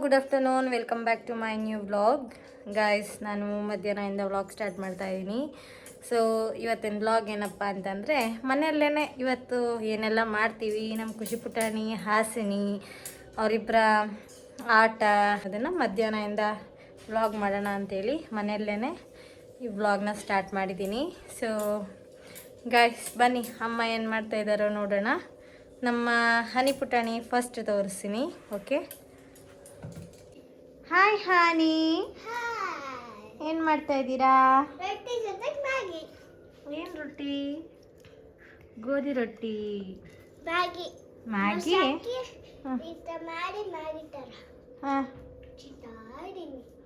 Good afternoon, welcome back to my new vlog. Guys, ನಾನು ಮಧ್ಯಾಹ್ನದಿಂದ vlog start ಮಾಡ್ತಾ ಇದ್ದೀನಿ. ಸೊ ಇವತ್ತಿನ ವ್ಲಾಗ್ ಏನಪ್ಪ ಅಂತಂದರೆ, ಮನೆಯಲ್ಲೇ ಇವತ್ತು ಏನೆಲ್ಲ ಮಾಡ್ತೀವಿ, ನಮ್ಮ ಖುಷಿ ಪುಟಾಣಿ, ಹಾಸಿನಿ ಅವರಿಬ್ಬರ ಆಟ, ಅದನ್ನು ಮಧ್ಯಾಹ್ನದಿಂದ ವ್ಲಾಗ್ ಮಾಡೋಣ ಅಂಥೇಳಿ ಮನೆಯಲ್ಲೇ ಈ ವ್ಲಾಗ್ನ ಸ್ಟಾರ್ಟ್ ಮಾಡಿದ್ದೀನಿ. ಸೊ ಗಾಯ್ಸ್, ಬನ್ನಿ ಅಮ್ಮ ಏನು ಮಾಡ್ತಾ ಇದ್ದಾರೋ ನೋಡೋಣ. ನಮ್ಮ ಹನಿ ಪುಟಾಣಿ ಫಸ್ಟ್ ತೋರಿಸ್ತೀನಿ. ಓಕೆ, ಹಾಯ್ ಹಾನಿ, ಏನು ಮಾಡ್ತಾ ಇದ್ದೀರಾ? ಏನು ರೊಟ್ಟಿ? ಗೋಧಿ ರೊಟ್ಟಿ, ಮ್ಯಾಗಿ. ಹಾಂ,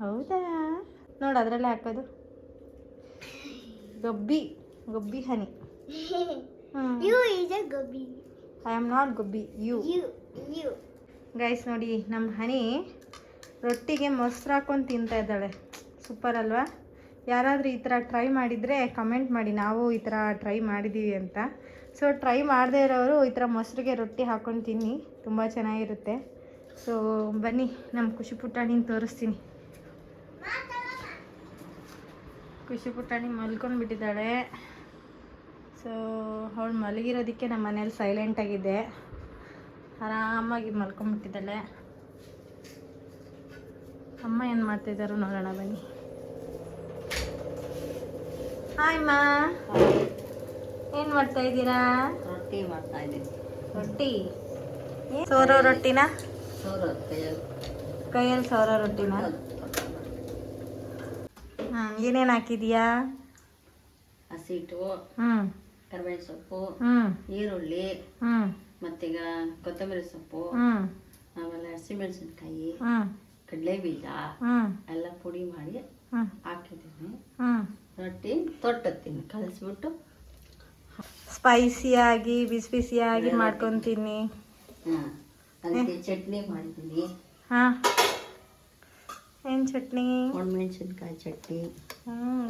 ಹೌದಾ? ನೋಡು, ಅದರಲ್ಲೇ ಹಾಕೋದು ಗೊಬ್ಬಿ ಹನಿ. ಐ ಆಮ್ ನಾಟ್ ಗೊಬ್ಬಿ, ಯು. ಗೈಸ್ ನೋಡಿ, ನಮ್ಮ ಹನಿ ರೊಟ್ಟಿಗೆ ಮೊಸರು ಹಾಕೊಂಡು ತಿಂತಾ ಇದ್ದಾಳೆ. ಸೂಪರ್ ಅಲ್ವಾ? ಯಾರಾದರೂ ಈ ಥರ ಟ್ರೈ ಮಾಡಿದರೆ ಕಮೆಂಟ್ ಮಾಡಿ, ನಾವು ಈ ಥರ ಟ್ರೈ ಮಾಡಿದ್ದೀವಿ ಅಂತ. ಸೊ ಟ್ರೈ ಮಾಡದೇ ಇರೋರು ಈ ಥರ ಮೊಸರಿಗೆ ರೊಟ್ಟಿ ಹಾಕ್ಕೊಂಡು ತಿನ್ನಿ, ತುಂಬ ಚೆನ್ನಾಗಿರುತ್ತೆ. ಸೊ ಬನ್ನಿ, ನಮ್ಮ ಖುಷಿ ಪುಟಾಣಿನ ತೋರಿಸ್ತೀನಿ. ಖುಷಿ ಪುಟಾಣಿ ಮಲ್ಕೊಂಡು ಬಿಟ್ಟಿದ್ದಾಳೆ. ಸೊ ಅವಳು ಮಲಗಿರೋದಕ್ಕೆ ನಮ್ಮ ಮನೇಲಿ ಸೈಲೆಂಟಾಗಿದೆ, ಆರಾಮಾಗಿ ಮಲ್ಕೊಂಡ್ಬಿಟ್ಟಿದ್ದಾಳೆ. ಅಮ್ಮ ಏನು ಮಾಡ್ತಿದ್ದಾರೋ ನೋಡೋಣ ಬನ್ನಿ. ಹಾಯ್ ಮಾ, ಏನು ಮಾಡ್ತಾ ಇದ್ದೀರಾ? ರೊಟ್ಟಿ ಮಾಡ್ತಾ ಇದ್ದೀನಿ. ರೊಟ್ಟಿ ಸೋರೋ ರೊಟ್ಟಿನ? ಕೈಯಲ್ಲಿ ಸೋರೋ ರೊಟ್ಟಿನ? ಏನೇನು ಹಾಕಿದೀಯಾ? ಹಸಿಟ್ಟು, ಕರಿಬೇವಿನ ಸೊಪ್ಪು, ಈರುಳ್ಳಿ, ಮತ್ತೀಗ ಕೊತ್ತಂಬರಿ ಸೊಪ್ಪು, ಆಮೇಲೆ ಹಸಿಮೆಣಸಿನ್ಕಾಯಿ, ಕಡಲೆ ಬೀಜ ಎಲ್ಲ ಪುಡಿ ಮಾಡಿ ಹಾಕಿದ್ದೀನಿ. ರೊಟ್ಟಿ ತೊಟ್ಟತ್ತೀನಿ, ಕಲಿಸ್ಬಿಟ್ಟು ಸ್ಪೈಸಿಯಾಗಿ ಬಿಸಿ ಬಿಸಿಯಾಗಿ ಮಾಡ್ಕೊತೀನಿ. ಅದಕ್ಕೆ ಚಟ್ನಿ ಮಾಡಿದ್ದೀನಿ. ಹಾಂ, ಏನು ಚಟ್ನಿ? ಒಣಮೆಣಸಿನ್ಕಾಯಿ ಚಟ್ನಿ.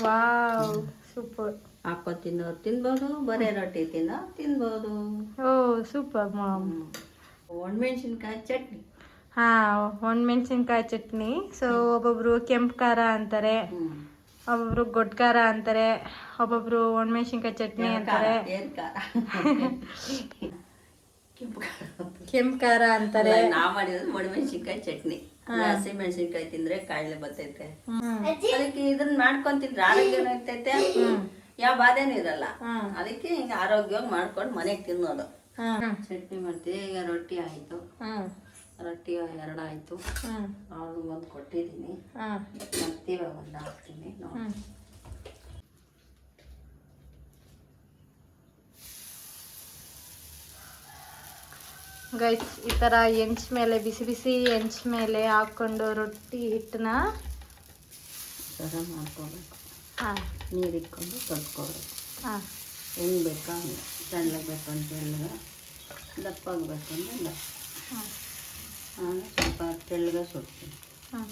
Wow, super. ಹಾಕೋ ತಿನ್ನೋರು ತಿನ್ಬೋದು, ಬರೀ ರೊಟ್ಟಿ ತಿನ್ಬೋದು. Oh super mom. ಒಣಮೆಣಸಿನ್ಕಾಯಿ ಚಟ್ನಿ. ಹಾಂ, ಒಣಮೆಣಸಿನ್ಕಾಯಿ ಚಟ್ನಿ. ಸೊ ಒಬ್ಬೊಬ್ರು ಕೆಂಪು ಖಾರ ಅಂತಾರೆ, ಒಬ್ಬೊಬ್ರು ಗೊಡ್ಡ ಖಾರ ಅಂತಾರೆ, ಒಬ್ಬೊಬ್ರು ಒಣಮೆಣಸಿನ್ಕಾಯಿ ಚಟ್ನಿ ಅಂತಾರೆ, ಕೆಂಪು ಖಾರ ಅಂತಾರೆ. ನಾವು ಮಾಡಿರೋದು ಒಣಮೆಣಸಿನ್ಕಾಯಿ ಚಟ್ನಿ. ಹಸಿ ಮೆಣಸಿನ್ಕಾಯಿ ತಿಂದ್ರೆ ಕಾಯಿಲೆ ಬರ್ತೈತೆ, ಅದಕ್ಕೆ ಇದನ್ನ ಮಾಡ್ಕೊಂಡ್ ತಿಂದ್ರೆ ಆರೋಗ್ಯನೂ ಇರ್ತೈತೆ, ಯಾವ ಬಾಧೆನೂ ಇರಲ್ಲ. ಅದಕ್ಕೆ ಹಿಂಗ ಆರೋಗ್ಯವಾಗಿ ಮಾಡ್ಕೊಂಡು ಮನೆಗೆ ತಿನ್ನೋದು. ಚಟ್ನಿ ಮಾಡ್ತೀವಿ. ಈಗ ರೊಟ್ಟಿ ಆಯ್ತು, ರೊಟ್ಟಿ 2 ಆಯ್ತು. ಅವ್ರು 1 ಕೊಟ್ಟಿದ್ದೀನಿ, ಮತ್ತೆ 1 ಹಾಕ್ತೀನಿ. ಗೈಸ್, ಈ ಥರ ಹೆಂಚ್ ಮೇಲೆ ಬಿಸಿ ಬಿಸಿ ಹೆಂಚ್ ಮೇಲೆ ಹಾಕ್ಕೊಂಡು ರೊಟ್ಟಿ ಹಿಟ್ಟನ್ನ ಗರಂ ಮಾಡ್ಕೋಬೇಕು. ಹಾಂ, ನೀರು ಇಟ್ಕೊಂಡು ತೊಳ್ಕೊಬೇಕು. ಹಾಂ, ಹೆಂಗೆ ಬೇಕು ಹಂಗೆ, ತೆಳ್ಳಗಬೇಕು ಅಂತ ತೆಳ್ಳಗೆ, ದಪ್ಪಾಗಬೇಕು ಅಂದ್ರೆ ದಪ್ಪ. ಹಾಂ, ಸ್ವಲ್ಪ ತೆಳ್ಳಗೆ ಸುಡ್ತೀನಿ. ಹಾಂ,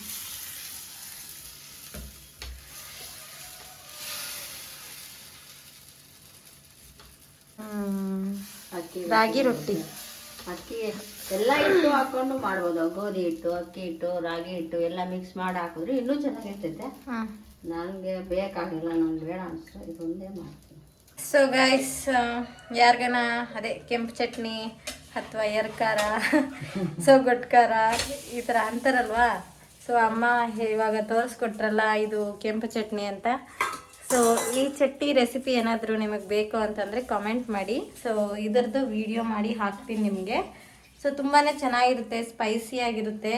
ರಾಗಿ ರೊಟ್ಟಿ. ಅಕ್ಕಿ ಎಲ್ಲ ಹಿಟ್ಟು ಹಾಕೊಂಡು ಮಾಡ್ಬೋದು. ಗೋಧಿ ಹಿಟ್ಟು, ಅಕ್ಕಿ ಹಿಟ್ಟು, ರಾಗಿ ಹಿಟ್ಟು ಎಲ್ಲ ಮಿಕ್ಸ್ ಮಾಡಿ ಹಾಕಿದ್ರೆ ಇನ್ನೂ ಚೆನ್ನಾಗಿರ್ತೈತೆ. ನನಗೆ ಬೇಕಾಗಿಲ್ಲ, ನನಗೆ ಬೇಡ ಅನಿಸ್ತು, ಇದೊಂದೇ ಮಾಡ್ತೀನಿ. ಸೊ ಗೈಸ್, ಯಾರಿಗನ ಅದೇ ಕೆಂಪು ಚಟ್ನಿ ಅಥವಾ ಎರ್ಕಾರ, ಸೊ ಗೊಡ್ಡ ಖಾರ ಈ ಥರ ಅಂತಾರಲ್ವಾ. ಸೊ ಅಮ್ಮ ಇವಾಗ ತೋರಿಸ್ಕೊಟ್ರಲ್ಲ, ಇದು ಕೆಂಪು ಚಟ್ನಿ ಅಂತ. ಸೊ ಈ ಚಟ್ನಿ ರೆಸಿಪಿ ಏನಾದರೂ ನಿಮಗೆ ಬೇಕು ಅಂತಂದರೆ ಕಮೆಂಟ್ ಮಾಡಿ. ಸೊ ಇದರದ್ದು ವಿಡಿಯೋ ಮಾಡಿ ಹಾಕ್ತೀನಿ ನಿಮಗೆ. ಸೊ ತುಂಬಾ ಚೆನ್ನಾಗಿರುತ್ತೆ, ಸ್ಪೈಸಿಯಾಗಿರುತ್ತೆ,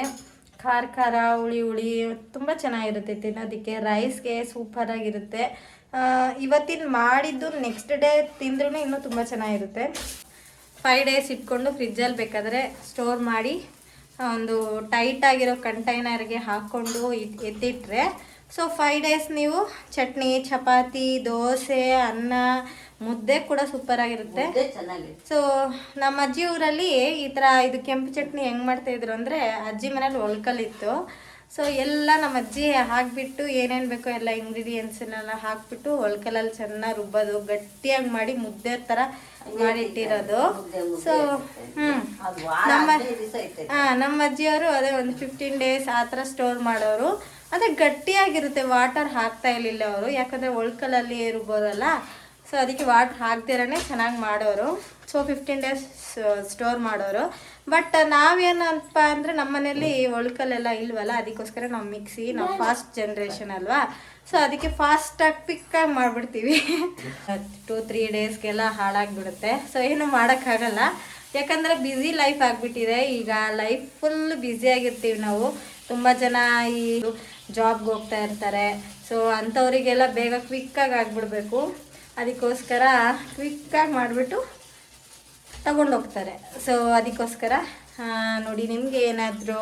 ಖಾರ ಖಾರ, ಹುಳಿ ಹುಳಿ, ತುಂಬ ಚೆನ್ನಾಗಿರುತ್ತೆ ತಿನ್ನೋದಕ್ಕೆ. ರೈಸ್ಗೆ ಸೂಪರಾಗಿರುತ್ತೆ. ಇವತ್ತಿನ ಮಾಡಿದ್ದು ನೆಕ್ಸ್ಟ್ ಡೇ ತಿಂದ್ರೂ ಇನ್ನೂ ತುಂಬ ಚೆನ್ನಾಗಿರುತ್ತೆ. 5 ಡೇಸ್ ಇಟ್ಕೊಂಡು ಫ್ರಿಜ್ಜಲ್ಲಿ ಬೇಕಾದರೆ ಸ್ಟೋರ್ ಮಾಡಿ ಒಂದು ಟೈಟಾಗಿರೋ ಕಂಟೈನರ್ಗೆ ಹಾಕ್ಕೊಂಡು ಎತ್ತಿಟ್ರೆ, ಸೊ 5 ಡೇಸ್ ನೀವು ಚಟ್ನಿ, ಚಪಾತಿ, ದೋಸೆ, ಅನ್ನ, ಮುದ್ದೆ ಕೂಡ ಸೂಪರಾಗಿರುತ್ತೆ. ಸೊ ನಮ್ಮ ಅಜ್ಜಿ ಊರಲ್ಲಿ ಈ ಥರ ಇದು ಕೆಂಪು ಚಟ್ನಿ ಹೆಂಗೆ ಮಾಡ್ತಾಯಿದ್ರು ಅಂದರೆ, ಅಜ್ಜಿ ಮನೇಲಿ ಒಳ್ಕಲ್ಲಿತ್ತು. ಸೊ ಎಲ್ಲ ನಮ್ಮ ಅಜ್ಜಿ ಹಾಕ್ಬಿಟ್ಟು ಏನೇನು ಬೇಕೋ ಎಲ್ಲ ಇಂಗ್ರೀಡಿಯೆಂಟ್ಸನ್ನೆಲ್ಲ ಹಾಕ್ಬಿಟ್ಟು ಒಳ್ಕಲಲ್ಲಿ ಚೆನ್ನಾಗಿ ರುಬ್ಬೋದು, ಗಟ್ಟಿಯಾಗಿ ಮಾಡಿ ಮುದ್ದೆ ಥರ ಮಾಡಿಟ್ಟಿರೋದು. ಸೊ ನಮ್ಮ ಅಜ್ಜಿಯವರು ಅದೇ ಒಂದು 15 ಡೇಸ್ ಆ ಥರ ಸ್ಟೋರ್ ಮಾಡೋರು. ಅದೇ ಗಟ್ಟಿಯಾಗಿರುತ್ತೆ, ವಾಟರ್ ಹಾಕ್ತಾ ಇರಲಿಲ್ಲ ಅವರು, ಯಾಕಂದರೆ ಒಳ್ಕಲಲ್ಲಿ ರುಬ್ಬೋರಲ್ಲ. ಸೊ ಅದಕ್ಕೆ ವಾಟರ್ ಹಾಕ್ದಿರೇ ಚೆನ್ನಾಗಿ ಮಾಡೋರು. ಸೊ 15 ಡೇಸ್ ಸ್ಟೋರ್ ಮಾಡೋರು. ಬಟ್ ನಾವೇನಪ್ಪ ಅಂದರೆ ನಮ್ಮ ಮನೇಲಿ ಒಳ್ಕಲೆಲ್ಲ ಇಲ್ವಲ್ಲ, ಅದಕ್ಕೋಸ್ಕರ ನಾವು ಮಿಕ್ಸಿ, ನಾವು ಫಾಸ್ಟ್ ಜನ್ರೇಷನ್ ಅಲ್ವಾ. ಸೊ ಅದಕ್ಕೆ ಫಾಸ್ಟಾಗಿ ಕ್ವಿಕ್ಕಾಗಿ ಮಾಡಿಬಿಡ್ತೀವಿ. 2-3 ಡೇಸ್ಗೆಲ್ಲ ಹಾಳಾಗಿಬಿಡುತ್ತೆ. ಸೊ ಏನು ಮಾಡೋಕ್ಕಾಗಲ್ಲ, ಯಾಕಂದರೆ ಬ್ಯುಸಿ ಲೈಫ್ ಆಗಿಬಿಟ್ಟಿದೆ ಈಗ. ಲೈಫ್ ಫುಲ್ ಬ್ಯುಸಿಯಾಗಿರ್ತೀವಿ ನಾವು. ತುಂಬ ಜನ ಈ ಜಾಬ್ಗೆ ಹೋಗ್ತಾ ಇರ್ತಾರೆ. ಸೊ ಅಂಥವರಿಗೆಲ್ಲ ಬೇಗ ಕ್ವಿಕ್ಕಾಗಿ ಆಗಿಬಿಡ್ಬೇಕು. ಅದಕ್ಕೋಸ್ಕರ ಕ್ವಿಕ್ಕಾಗಿ ಮಾಡಿಬಿಟ್ಟು ತಗೊಂಡೋಗ್ತಾರೆ. ಸೊ ಅದಕ್ಕೋಸ್ಕರ ನೋಡಿ, ನಿಮಗೆ ಏನಾದರೂ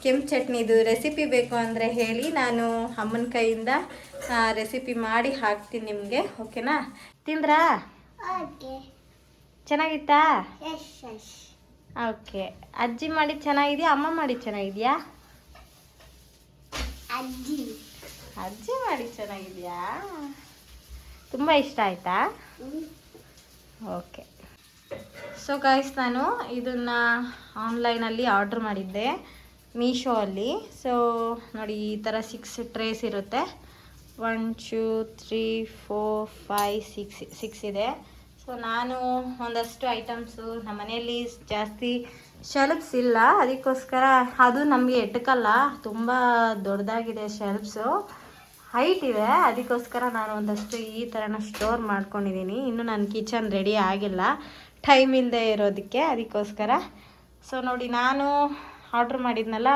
ಕೆಂಪು ಚಟ್ನಿದು ರೆಸಿಪಿ ಬೇಕು ಅಂದರೆ ಹೇಳಿ, ನಾನು ಅಮ್ಮನ ಕೈಯಿಂದ ರೆಸಿಪಿ ಮಾಡಿ ಹಾಕ್ತೀನಿ ನಿಮಗೆ. ಓಕೆನಾ? ತಿಂದ್ರಾ? ಚೆನ್ನಾಗಿತ್ತಾ? ಓಕೆ. ಅಜ್ಜಿ ಮಾಡಿದ್ದು ಚೆನ್ನಾಗಿದೆಯಾ, ಅಮ್ಮ ಮಾಡಿದ್ದು ಚೆನ್ನಾಗಿದೆಯಾ? ಅಜ್ಜಿ ಮಾಡಿದ್ದು ಚೆನ್ನಾಗಿದೆಯಾ? ತುಂಬ ಇಷ್ಟ ಆಯಿತಾ? ಓಕೆ. ಸೊ ಗೈಸ್, ನಾನು ಇದನ್ನು ಆನ್ಲೈನಲ್ಲಿ ಆರ್ಡ್ರ್ ಮಾಡಿದ್ದೆ, ಮೀಶೋ ಅಲ್ಲಿ. ಸೊ ನೋಡಿ, ಈ ಥರ 6 ಟ್ರೇಸ್ ಇರುತ್ತೆ. 1 2 3 4 5 6 ಇದೆ. ಸೊ ನಾನು ಒಂದಷ್ಟು ಐಟಮ್ಸು, ನಮ್ಮ ಮನೆಯಲ್ಲಿ ಜಾಸ್ತಿ ಶೆಲ್ಫ್ಸ್ ಇಲ್ಲ, ಅದಕ್ಕೋಸ್ಕರ ಅದು ನಮಗೆ ಎಟಕಲ್ಲ, ತುಂಬ ದೊಡ್ಡದಾಗಿದೆ ಶೆಲ್ಫ್ಸು, ಹೈಟ್ ಇದೆ. ಅದಕ್ಕೋಸ್ಕರ ನಾನು ಒಂದಷ್ಟು ಈ ಥರನ ಸ್ಟೋರ್ ಮಾಡ್ಕೊಂಡಿದ್ದೀನಿ. ಇನ್ನು ನನ್ನ ಕಿಚನ್ ರೆಡಿ ಆಗಿಲ್ಲ, ಟೈಮ್ ಇಲ್ಲದೆ ಇರೋದಕ್ಕೆ, ಅದಕ್ಕೋಸ್ಕರ. ಸೊ ನೋಡಿ, ನಾನು ಆರ್ಡ್ರ್ ಮಾಡಿದ್ನಲ್ಲ,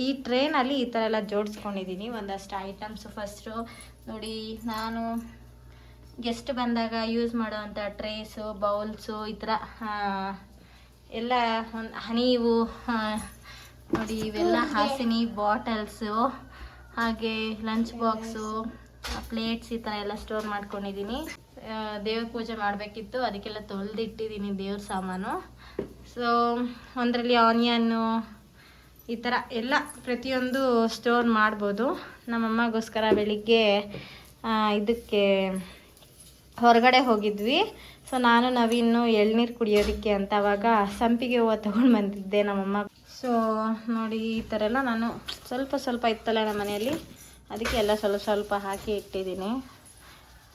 ಈ ಟ್ರೇನಲ್ಲಿ ಈ ಥರ ಎಲ್ಲ ಜೋಡಿಸ್ಕೊಂಡಿದ್ದೀನಿ ಒಂದಷ್ಟು ಐಟಮ್ಸು. ಫಸ್ಟು ನೋಡಿ, ನಾನು ಗೆಸ್ಟ್ ಬಂದಾಗ ಯೂಸ್ ಮಾಡೋವಂಥ ಟ್ರೇಸು, ಬೌಲ್ಸು, ಈ ಥರ ಎಲ್ಲ ಹನಿವು ನೋಡಿ, ಇವೆಲ್ಲ ಹಾಸಿನಿ ಬಾಟಲ್ಸು, ಹಾಗೆ ಲಂಚ್ ಬಾಕ್ಸು, ಪ್ಲೇಟ್ಸ್, ಈ ಥರ ಎಲ್ಲ ಸ್ಟೋರ್ ಮಾಡ್ಕೊಂಡಿದ್ದೀನಿ. ದೇವ್ರ ಪೂಜೆ ಮಾಡಬೇಕಿತ್ತು, ಅದಕ್ಕೆಲ್ಲ ತೊಳೆದಿಟ್ಟಿದ್ದೀನಿ ದೇವ್ರ ಸಾಮಾನು. ಸೊ ಒಂದರಲ್ಲಿ ಆನಿಯನ್ನು, ಈ ಥರ ಎಲ್ಲ ಪ್ರತಿಯೊಂದು ಸ್ಟೋರ್ ಮಾಡ್ಬೋದು. ನಮ್ಮಮ್ಮಗೋಸ್ಕರ ಬೆಳಿಗ್ಗೆ ಇದಕ್ಕೆ ಹೊರಗಡೆ ಹೋಗಿದ್ವಿ. ಸೊ ನಾನು ನವೀನು ಎಳ್ನೀರು ಕುಡಿಯೋದಕ್ಕೆ ಅಂತ ಅವಾಗ ಸಂಪಿಗೆ ಹೂವು ತೊಗೊಂಡು ಬಂದಿದ್ದೆ ನಮ್ಮಮ್ಮ. ಸೊ ನೋಡಿ, ಈ ಥರ ಎಲ್ಲ ನಾನು ಸ್ವಲ್ಪ ಇತ್ತಲ್ಲ ನಮ್ಮ ಮನೆಯಲ್ಲಿ, ಅದಕ್ಕೆ ಎಲ್ಲ ಸ್ವಲ್ಪ ಹಾಕಿ ಇಟ್ಟಿದ್ದೀನಿ.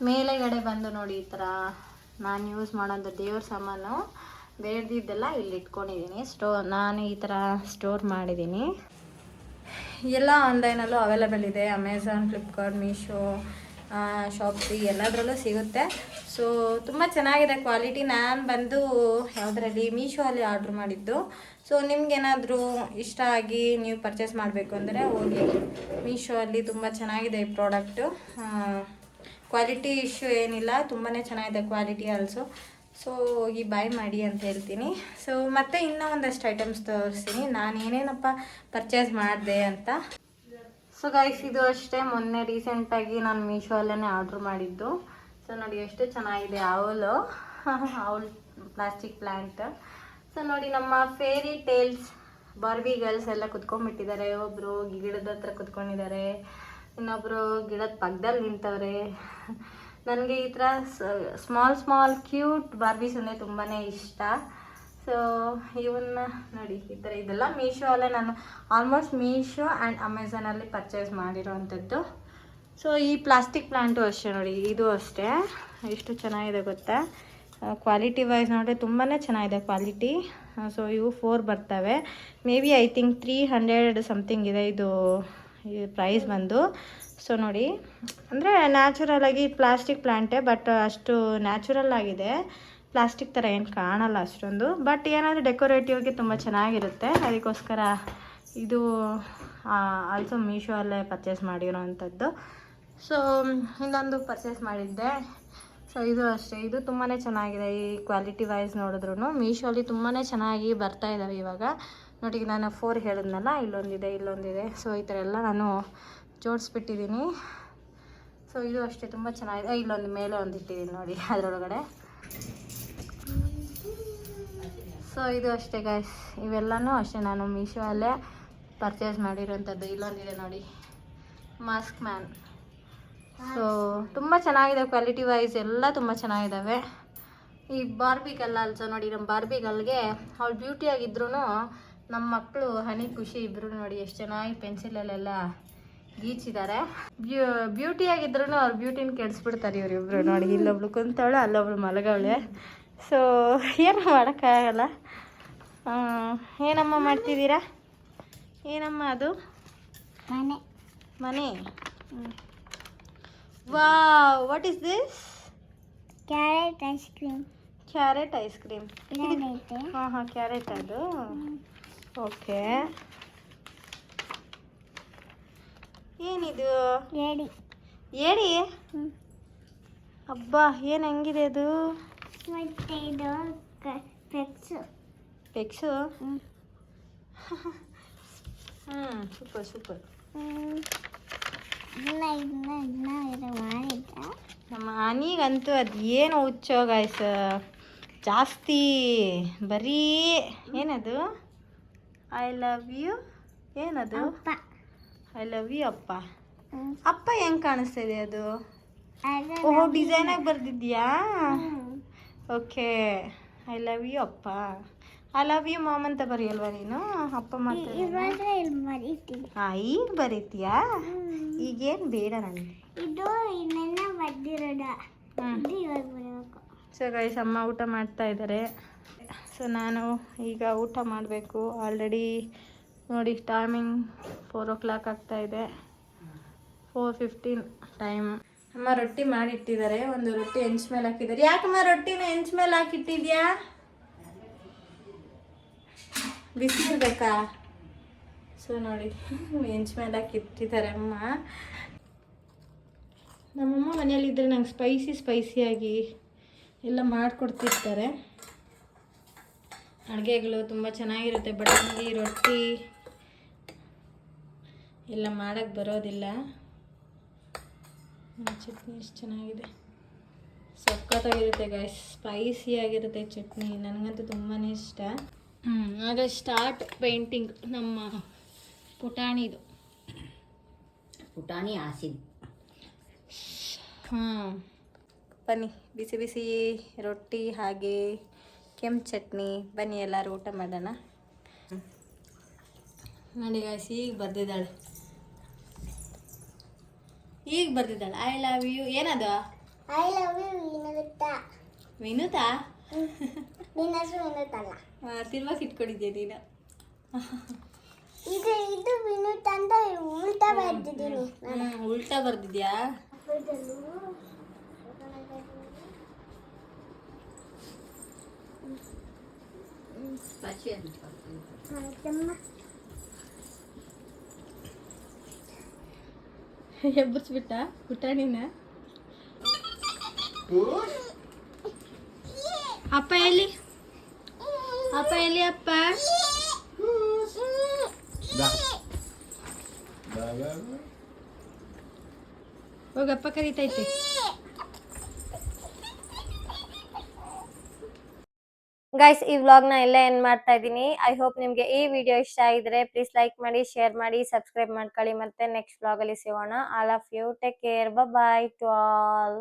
ಮೇಲೆಗಡೆ ಬಂದು ನೋಡಿ, ಈ ಥರ ನಾನು ಯೂಸ್ ಮಾಡೋಂಥ ದೇವ್ರ ಸಾಮಾನು ಬೇಡ್ದಿದ್ದೆಲ್ಲ ಇಲ್ಲಿ ಇಟ್ಕೊಂಡಿದ್ದೀನಿ. ನಾನು ಈ ಥರ ಸ್ಟೋರ್ ಮಾಡಿದ್ದೀನಿ. ಎಲ್ಲ ಆನ್ಲೈನಲ್ಲೂ ಅವೈಲೇಬಲ್ ಇದೆ, ಅಮೆಝಾನ್, ಫ್ಲಿಪ್ಕಾರ್ಟ್, ಮೀಶೋ, ಶಾಪ್ಸಿ, ಎಲ್ಲದರಲ್ಲೂ ಸಿಗುತ್ತೆ. ಸೊ ತುಂಬ ಚೆನ್ನಾಗಿದೆ ಕ್ವಾಲಿಟಿ. ನಾನು ಬಂದು ಯಾವುದರಲ್ಲಿ, ಮೀಶೋ ಅಲ್ಲಿ ಆರ್ಡ್ರ್ ಮಾಡಿದ್ದು. ಸೊ ನಿಮ್ಗೇನಾದರೂ ಇಷ್ಟ ಆಗಿ ನೀವು ಪರ್ಚೇಸ್ ಮಾಡಬೇಕು ಅಂದರೆ ಹೋಗಿ ಮೀಶೋ ಅಲ್ಲಿ, ತುಂಬ ಚೆನ್ನಾಗಿದೆ ಈ ಪ್ರಾಡಕ್ಟು. ಕ್ವಾಲಿಟಿ ಇಶ್ಯೂ ಏನಿಲ್ಲ, ತುಂಬಾ ಚೆನ್ನಾಗಿದೆ ಕ್ವಾಲಿಟಿ ಆಲ್ಸೋ. ಸೊ ಹೋಗಿ ಬಾಯ್ ಮಾಡಿ ಅಂತ ಹೇಳ್ತೀನಿ. ಸೊ ಮತ್ತೆ ಇನ್ನೂ ಒಂದಷ್ಟು ಐಟಮ್ಸ್ ತೋರಿಸ್ತೀನಿ ನಾನು ಏನೇನಪ್ಪ ಪರ್ಚೇಸ್ ಮಾಡಿದೆ ಅಂತ. ಸೊ ಗೈಸ್, ಇದು ಅಷ್ಟೇ ಮೊನ್ನೆ ರೀಸೆಂಟಾಗಿ ನಾನು ಮೀಶೋ ಅಲ್ಲೇ ಆರ್ಡ್ರ್ ಮಾಡಿದ್ದು. ಸೊ ನೋಡಿ ಎಷ್ಟು ಚೆನ್ನಾಗಿದೆ ಔಲ್ ಪ್ಲಾಸ್ಟಿಕ್ ಪ್ಲ್ಯಾಂಟ್. ಸೊ ನೋಡಿ, ನಮ್ಮ ಫೇರಿ ಟೇಲ್ಸ್ ಬಾರ್ಬಿ ಗರ್ಲ್ಸ್ ಎಲ್ಲ ಕುತ್ಕೊಂಡ್ಬಿಟ್ಟಿದ್ದಾರೆ. ಒಬ್ಬರು ಗಿಡದ ಹತ್ರ ಕುತ್ಕೊಂಡಿದ್ದಾರೆ, ಇನ್ನೊಬ್ಬರು ಗಿಡದ ಪಕ್ಕದಲ್ಲಿ ನಿಂತವ್ರೆ. ನನಗೆ ಈ ಥರ ಸ್ಮಾಲ್ ಕ್ಯೂಟ್ ಬಾರ್ಬೀಸ್ ಅಂದರೆ ತುಂಬಾ ಇಷ್ಟ. ಸೊ ಇವನ್ನ ನೋಡಿ, ಈ ಥರ ಇದೆಲ್ಲ ಮೀಶೋ ಅಲ್ಲೇ ನಾನು ಆಲ್ಮೋಸ್ಟ್ ಮೀಶೋ ಆ್ಯಂಡ್ ಅಮೆಝಾನಲ್ಲಿ ಪರ್ಚೇಸ್ ಮಾಡಿರೋವಂಥದ್ದು. ಸೊ ಈ ಪ್ಲಾಸ್ಟಿಕ್ ಪ್ಲಾಂಟು ಅಷ್ಟೇ ನೋಡಿ, ಇದು ಅಷ್ಟೇ ಎಷ್ಟು ಚೆನ್ನಾಗಿದೆ ಗೊತ್ತಾ. ಕ್ವಾಲಿಟಿ ವೈಸ್ ನೋಡಿದ್ರೆ ತುಂಬಾ ಚೆನ್ನಾಗಿದೆ ಕ್ವಾಲಿಟಿ. ಸೊ ಇವು 4 ಬರ್ತವೆ. May be I think 300 something ಇದೆ ಇದು ಪ್ರೈಸ್ ಬಂದು. ಸೊ ನೋಡಿ, ಅಂದರೆ ನ್ಯಾಚುರಲಾಗಿ ಪ್ಲಾಸ್ಟಿಕ್ ಪ್ಲ್ಯಾಂಟೇ, ಬಟ್ ಅಷ್ಟು ನ್ಯಾಚುರಲ್ ಆಗಿದೆ, ಪ್ಲಾಸ್ಟಿಕ್ ಥರ ಏನು ಕಾಣಲ್ಲ ಅಷ್ಟೊಂದು. ಬಟ್ ಏನಾದರೂ ಡೆಕೋರೇಟಿವ್ಗೆ ತುಂಬ ಚೆನ್ನಾಗಿರುತ್ತೆ, ಅದಕ್ಕೋಸ್ಕರ ಇದು ಆಲ್ಸೋ ಮೀಶೋ ಅಲ್ಲೇ ಪರ್ಚೇಸ್ ಮಾಡಿರೋವಂಥದ್ದು. ಸೊ ಇನ್ನೊಂದು ಪರ್ಚೇಸ್ ಮಾಡಿದ್ದೆ. ಸೊ ಇದು ಅಷ್ಟೇ, ಇದು ತುಂಬಾ ಚೆನ್ನಾಗಿದೆ ಈ ಕ್ವಾಲಿಟಿ ವೈಸ್ ನೋಡಿದ್ರು. ಮೀಶೋಲ್ಲಿ ತುಂಬಾ ಚೆನ್ನಾಗಿ ಬರ್ತಾ ಇದ್ದಾವೆ ಇವಾಗ ನೋಡಿ. ನಾನು 4 ಹೇಳಿದ್ನಲ್ಲ, ಇಲ್ಲೊಂದಿದೆ. ಸೊ ಈ ಥರ ಎಲ್ಲ ನಾನು ಜೋಡಿಸ್ಬಿಟ್ಟಿದ್ದೀನಿ. ಸೊ ಇದು ಅಷ್ಟೇ ತುಂಬ ಚೆನ್ನಾಗಿದೆ. ಇಲ್ಲೊಂದು ಮೇಲೆ ಒಂದು ಇಟ್ಟಿದ್ದೀನಿ ನೋಡಿ ಅದರೊಳಗಡೆ. ಸೊ ಇದು ಅಷ್ಟೇ ಗೈಸ್, ಇವೆಲ್ಲನೂ ಅಷ್ಟೇ ನಾನು ಮೀಶೋ ಅಲ್ಲೇ ಪರ್ಚೇಸ್ ಮಾಡಿರೋಂಥದ್ದು. ಇಲ್ಲೊಂದಿದೆ ನೋಡಿ, ಮಾಸ್ಕ್ ಮ್ಯಾನ್. ಸೊ ತುಂಬ ಚೆನ್ನಾಗಿದೆ, ಕ್ವಾಲಿಟಿ ವೈಸ್ ಎಲ್ಲ ತುಂಬ ಚೆನ್ನಾಗಿದ್ದಾವೆ. ಈ ಬಾರ್ಬಿ ಗರ್ಲ್ ಆಲ್ಸೋ ನೋಡಿ, ನಮ್ಮ ಬಾರ್ಬಿ ಗರ್ಲ್ಗೆ ಅವಳು ಬ್ಯೂಟಿಯಾಗಿದ್ರೂ ನಮ್ಮ ಮಕ್ಕಳು ಹನಿ ಖುಷಿ ಇಬ್ಬರು ನೋಡಿ ಎಷ್ಟು ಚೆನ್ನಾಗಿ ಪೆನ್ಸಿಲಲ್ಲೆಲ್ಲ ಗೀಚಿದ್ದಾರೆ. ಬ್ಯೂಟಿಯಾಗಿದ್ರೂ ಅವ್ರ ಬ್ಯೂಟಿನ ಕೆಡಿಸ್ಬಿಡ್ತಾರೆ ಇವರಿಬ್ರು ನೋಡಿ. ಇಲ್ಲೊಬ್ಳು ಕುಂತವಳೆ, ಅಲ್ಲೊಬ್ಳು ಮಲಗವಳೆ. ಸೊ ಏನು ಮಾಡೋಕ್ಕಾಗಲ್ಲ. ಏನಮ್ಮ ಮಾಡ್ತಿದ್ದೀರಾ? ಏನಮ್ಮ ಅದು? ಮನೆ. Wow, what is this? Carrot ice cream. Carrot ice cream. ಹಾಂ ಕ್ಯಾರೆಟ್ ಅದು. ಓಕೆ, ಏನಿದು? ಏಡಿ. ಅಬ್ಬಾ, ಏನು ಹೆಂಗಿದೆ ಅದು? ಮತ್ತೆ ಇದು ಪೆಕ್ಸು. ಸೂಪರ್. ನಮ್ಮ ಆನಿಗಂತೂ ಅದು ಏನು ಹುಚ್ಚೋ ಗಾಯ್ಸ್, ಜಾಸ್ತಿ ಬರೀ ಏನದು ಐ ಲವ್ ಯು. ಏನದು? ಐ ಲವ್ ಯು ಅಪ್ಪ. ಅಪ್ಪ ಹೆಂಗೆ ಕಾಣಿಸ್ತಿದೆ ಅದು? ಓಹೋ, ಡಿಸೈನಾಗಿ ಬರ್ದಿದ್ಯಾ? ಓಕೆ, ಐ ಲವ್ ಯು ಅಪ್ಪ. ಐ ಲವ್ ಯು ಮಾಮ್ ಅಂತ ಬರೆಯಲ್ವಾ ನೀನು? ಅಪ್ಪ ಹಾಂ, ಈಗ ಬರೀತೀಯಾ? ಈಗೇನು ಬೇಡ ನನಗೆ. ಸೊ ಗೈಸ್, ಅಮ್ಮ ಊಟ ಮಾಡ್ತಾ ಇದ್ದಾರೆ. ಸೊ ನಾನು ಈಗ ಊಟ ಮಾಡಬೇಕು. ಆಲ್ರೆಡಿ ನೋಡಿ ಟೈಮಿಂಗ್ 4 o'clock ಆಗ್ತಾಯಿದೆ. 4:15 ಟೈಮ್. ಅಮ್ಮ ರೊಟ್ಟಿ ಮಾಡಿಟ್ಟಿದ್ದಾರೆ. ಒಂದು ರೊಟ್ಟಿ ಹೆಂಚ್ ಮೇಲೆ ಹಾಕಿದ್ದಾರೆ. ಯಾಕಮ್ಮ ರೊಟ್ಟಿನ ಹೆಂಚ್ ಮೇಲೆ ಹಾಕಿಟ್ಟಿದ್ಯಾ? ಬಿಸಿಲಿರ್ಬೇಕಾ? ಸೊ ನೋಡಿ, ಹೆಂಚ್ ಮೇಲೆ ಹಾಕಿಟ್ಟಿದ್ದಾರೆ ಅಮ್ಮ. ನಮ್ಮಮ್ಮ ಮನೆಯಲ್ಲಿದ್ದರೆ ನಂಗೆ ಸ್ಪೈಸಿಯಾಗಿ ಎಲ್ಲ ಮಾಡಿಕೊಡ್ತಿರ್ತಾರೆ. ಅಡುಗೆಗಳು ತುಂಬ ಚೆನ್ನಾಗಿರುತ್ತೆ. ಬಟ್ ನನಗೆ ಈ ರೊಟ್ಟಿ ಎಲ್ಲ ಮಾಡೋಕ್ಕೆ ಬರೋದಿಲ್ಲ. ಚಟ್ನಿ ಎಷ್ಟು ಚೆನ್ನಾಗಿದೆ, ಸಖತ್ತಾಗಿರುತ್ತೆ ಗಾಯ್ಸ್. ಸ್ಪೈಸಿಯಾಗಿರುತ್ತೆ ಚಟ್ನಿ, ನನಗಂತೂ ತುಂಬಾ ಇಷ್ಟ. ಆಗ ಸ್ಟಾರ್ಟ್ ಪೇಂಟಿಂಗ್ ನಮ್ಮ ಪುಟಾಣಿದು. ಪುಟಾಣಿ ಆಸಿಡ್. ಬನ್ನಿ, ಬಿಸಿ ರೊಟ್ಟಿ ಹಾಗೆ ಕೆಂಪು ಚಟ್ನಿ. ಬನ್ನಿ ಎಲ್ಲರೂ ಊಟ ಮಾಡೋಣ. ನೋಡಿ ಗಾಯ್ಸ್, ಈಗ ಬರ್ದಿದ್ದಾಳೆ ಐ ಲವ್ ಯು. ಏನದು? I love you Vinutha. Vinutha? ನಿನ್ನ ಹೆಸರು ವಿನುತಲ್ಲ. ತಿರ್ವಾಗಿ ಇಟ್ಕೊಂಡಿದ್ದೆ ನೀನು. ಇದು ವಿನುತಾ ಅಂತ ಉಲ್ಟಾ ಬರ್ದಿದ್ದೀನಿ. ಉಲ್ಟಾ ಬರ್ದಿದ್ಯಾ? ಎಬ್ಬರಿಸ್ಬಿಟ್ಟ ಪುಟಾಣಿನ. ಅಪ್ಪ ಎಲ್ಲಿ? ಅಪ್ಪ ಹೋಗಪ್ಪ ಕರೀತೈತೆ. ಗೈಸ್, ಈ ವ್ಲಾಗ್ನ ಎಲ್ಲ ಎಂಡ್ ಮಾಡ್ತಾ ಇದ್ದೀನಿ. ಐ ಹೋಪ್ ನಿಮಗೆ ಈ ವಿಡಿಯೋ ಇಷ್ಟ ಆಗಿದ್ರೆ ಪ್ಲೀಸ್ ಲೈಕ್ ಮಾಡಿ, ಶೇರ್ ಮಾಡಿ, ಸಬ್ಸ್ಕ್ರೈಬ್ ಮಾಡ್ಕೊಳ್ಳಿ. ಮತ್ತೆ ನೆಕ್ಸ್ಟ್ ವ್ಲಾಗಲ್ಲಿ ಸಿಗೋಣ. All of you take care. Bye to all.